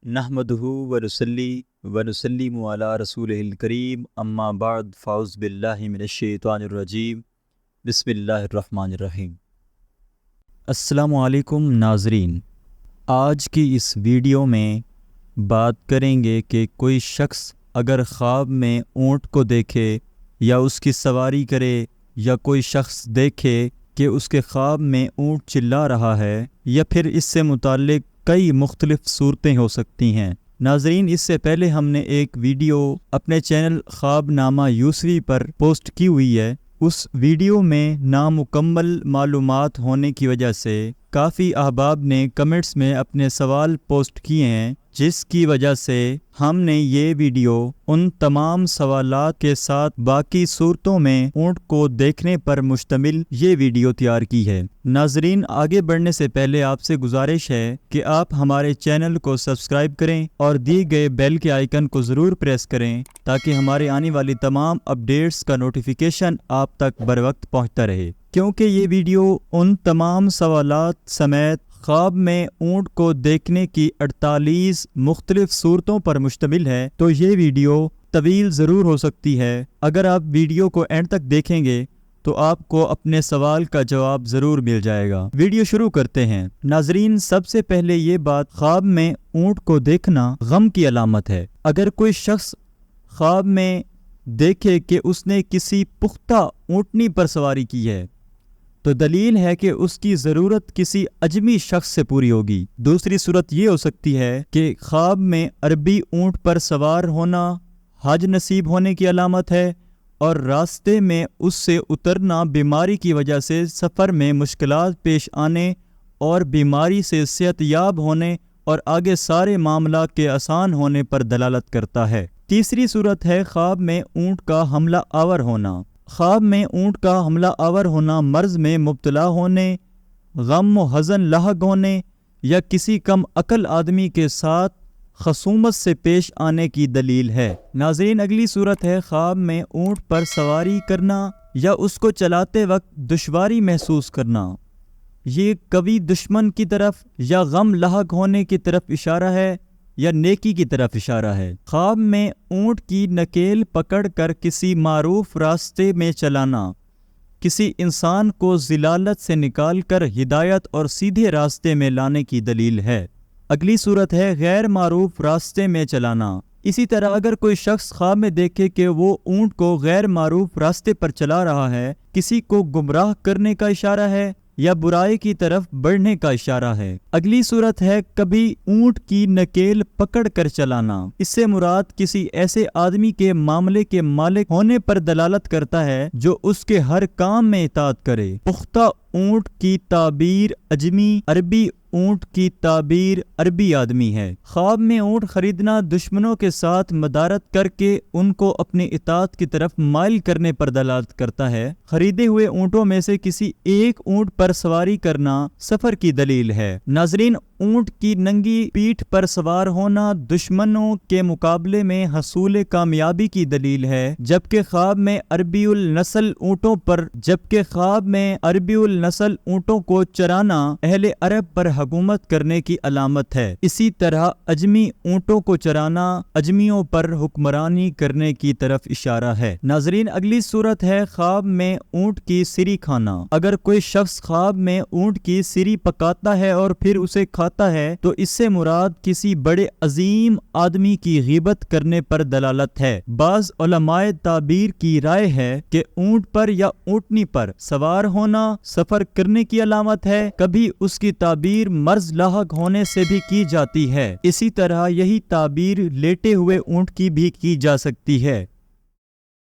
نحمدہ ونصلی ونسلم علی رسولہ الکریم اما بعد فاعوذ باللہ من الشیطان الرجیم بسم اللہ الرحمن الرحیم۔ السلام علیکم ناظرین، آج کی اس ویڈیو میں بات کریں گے کہ کوئی شخص اگر خواب میں اونٹ کو دیکھے یا اس کی سواری کرے یا کوئی شخص دیکھے کہ اس کے خواب میں اونٹ چلا رہا ہے یا پھر اس سے متعلق کئی مختلف صورتیں ہو سکتی ہیں۔ ناظرین، اس سے پہلے ہم نے ایک ویڈیو اپنے چینل خواب نامہ یوسفی پر پوسٹ کی ہوئی ہے۔ اس ویڈیو میں نامکمل معلومات ہونے کی وجہ سے کافی احباب نے کمنٹس میں اپنے سوال پوسٹ کیے ہیں، جس کی وجہ سے ہم نے یہ ویڈیو ان تمام سوالات کے ساتھ باقی صورتوں میں اونٹ کو دیکھنے پر مشتمل یہ ویڈیو تیار کی ہے۔ ناظرین، آگے بڑھنے سے پہلے آپ سے گزارش ہے کہ آپ ہمارے چینل کو سبسکرائب کریں اور دیے گئے بیل کے آئیکن کو ضرور پریس کریں تاکہ ہمارے آنے والی تمام اپڈیٹس کا نوٹیفیکیشن آپ تک بر وقت پہنچتا رہے۔ کیونکہ یہ ویڈیو ان تمام سوالات سمیت خواب میں اونٹ کو دیکھنے کی 48 مختلف صورتوں پر مشتمل ہے، تو یہ ویڈیو طویل ضرور ہو سکتی ہے۔ اگر آپ ویڈیو کو اینڈ تک دیکھیں گے تو آپ کو اپنے سوال کا جواب ضرور مل جائے گا۔ ویڈیو شروع کرتے ہیں۔ ناظرین، سب سے پہلے یہ بات، خواب میں اونٹ کو دیکھنا غم کی علامت ہے۔ اگر کوئی شخص خواب میں دیکھے کہ اس نے کسی پختہ اونٹنی پر سواری کی ہے تو دلیل ہے کہ اس کی ضرورت کسی اجمی شخص سے پوری ہوگی۔ دوسری صورت یہ ہو سکتی ہے کہ خواب میں عربی اونٹ پر سوار ہونا حج نصیب ہونے کی علامت ہے اور راستے میں اس سے اترنا بیماری کی وجہ سے سفر میں مشکلات پیش آنے اور بیماری سے صحت یاب ہونے اور آگے سارے معاملات کے آسان ہونے پر دلالت کرتا ہے۔ تیسری صورت ہے خواب میں اونٹ کا حملہ آور ہونا۔ خواب میں اونٹ کا حملہ آور ہونا مرض میں مبتلا ہونے، غم و حزن لاحق ہونے یا کسی کم عقل آدمی کے ساتھ خصومت سے پیش آنے کی دلیل ہے۔ ناظرین، اگلی صورت ہے خواب میں اونٹ پر سواری کرنا یا اس کو چلاتے وقت دشواری محسوس کرنا۔ یہ قوی دشمن کی طرف یا غم لاحق ہونے کی طرف اشارہ ہے یا نیکی کی طرف اشارہ ہے۔ خواب میں اونٹ کی نکیل پکڑ کر کسی معروف راستے میں چلانا کسی انسان کو ضلالت سے نکال کر ہدایت اور سیدھے راستے میں لانے کی دلیل ہے۔ اگلی صورت ہے غیر معروف راستے میں چلانا۔ اسی طرح اگر کوئی شخص خواب میں دیکھے کہ وہ اونٹ کو غیر معروف راستے پر چلا رہا ہے، کسی کو گمراہ کرنے کا اشارہ ہے یا برائی کی طرف بڑھنے کا اشارہ ہے۔ اگلی صورت ہے کبھی اونٹ کی نکیل پکڑ کر چلانا۔ اس سے مراد کسی ایسے آدمی کے معاملے کے مالک ہونے پر دلالت کرتا ہے جو اس کے ہر کام میں اطاعت کرے۔ پختہ اونٹ کی تعبیر اجمی، عربی اونٹ کی تعبیر عربی آدمی ہے۔ خواب میں اونٹ خریدنا دشمنوں کے ساتھ مدارت کر کے ان کو اپنے اطاعت کی طرف مائل کرنے پر دلالت کرتا ہے۔ خریدے ہوئے اونٹوں میں سے کسی ایک اونٹ پر سواری کرنا سفر کی دلیل ہے۔ ناظرین، اونٹ کی ننگی پیٹھ پر سوار ہونا دشمنوں کے مقابلے میں حصول کامیابی کی دلیل ہے، جبکہ خواب میں عربی النسل اونٹوں کو چرانا اہل عرب پر حکومت کرنے کی علامت ہے۔ اسی طرح اجمی اونٹوں کو چرانا اجمیوں پر حکمرانی کرنے کی طرف اشارہ ہے۔ ناظرین، اگلی صورت ہے خواب میں اونٹ کی سری کھانا۔ اگر کوئی شخص خواب میں اونٹ کی سری پکاتا ہے اور پھر اسے کھاتا ہے تو اس سے مراد کسی بڑے عظیم آدمی کی غیبت کرنے پر دلالت ہے۔ بعض علماء تعبیر کی رائے ہے کہ اونٹ پر یا اونٹنی پر سوار ہونا سفر کرنے کی علامت ہے۔ کبھی اس کی تعبیر مرض لاحق ہونے سے بھی کی جاتی ہے۔ اسی طرح یہی تعبیر لیٹے ہوئے اونٹ کی بھی کی جا سکتی ہے۔